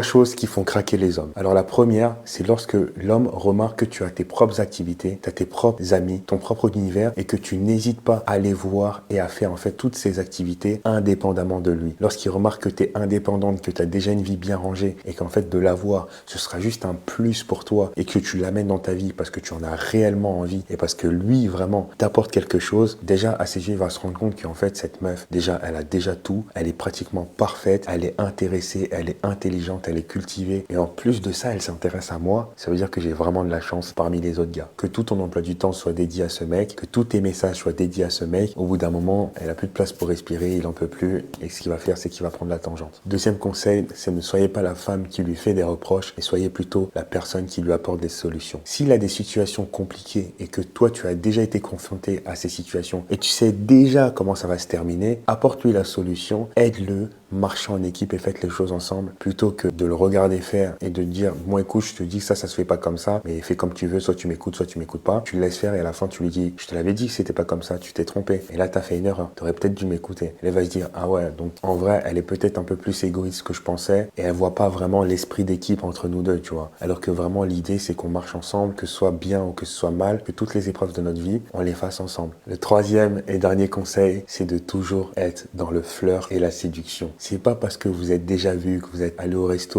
choses qui font craquer les hommes. Alors la première, c'est lorsque l'homme remarque que tu as tes propres activités, tu as tes propres amis, ton propre univers et que tu n'hésites pas à aller voir et à faire en fait toutes ces activités indépendamment de lui. Lorsqu'il remarque que tu es indépendante, que tu as déjà une vie bien rangée et qu'en fait de l'avoir, ce sera juste un plus pour toi et que tu l'amènes dans ta vie parce que tu en as réellement envie et parce que lui vraiment t'apporte quelque chose, déjà à ses yeux, il va se rendre compte qu'en fait cette meuf, déjà elle a déjà tout, elle est pratiquement parfaite, elle est intéressée, elle est intelligente, elle est cultivée et en plus de ça, elle s'intéresse à moi. Ça veut dire que j'ai vraiment de la chance parmi les autres gars. Que tout ton emploi du temps soit dédié à ce mec, que tous tes messages soient dédiés à ce mec. Au bout d'un moment, elle a plus de place pour respirer, il en peut plus et ce qu'il va faire, c'est qu'il va prendre la tangente. Deuxième conseil, c'est ne soyez pas la femme qui lui fait des reproches, mais soyez plutôt la personne qui lui apporte des solutions. S'il a des situations compliquées et que toi, tu as déjà été confronté à ces situations et tu sais déjà comment ça va se terminer, apporte-lui la solution, aide-le, marchez en équipe et faites les choses ensemble plutôt que de le regarder faire et de dire bon écoute je te dis que ça se fait pas comme ça mais fais comme tu veux, soit tu m'écoutes pas, tu le laisses faire et à la fin tu lui dis je te l'avais dit que c'était pas comme ça, tu t'es trompé et là t'as fait une erreur, t'aurais peut-être dû m'écouter. Elle va se dire ah ouais donc en vrai elle est peut-être un peu plus égoïste que je pensais et elle voit pas vraiment l'esprit d'équipe entre nous deux, tu vois, alors que vraiment l'idée c'est qu'on marche ensemble, que ce soit bien ou que ce soit mal, que toutes les épreuves de notre vie on les fasse ensemble. Le troisième et dernier conseil, c'est de toujours être dans le flirt et la séduction. C'est pas parce que vous êtes déjà vu, que vous êtes allé au resto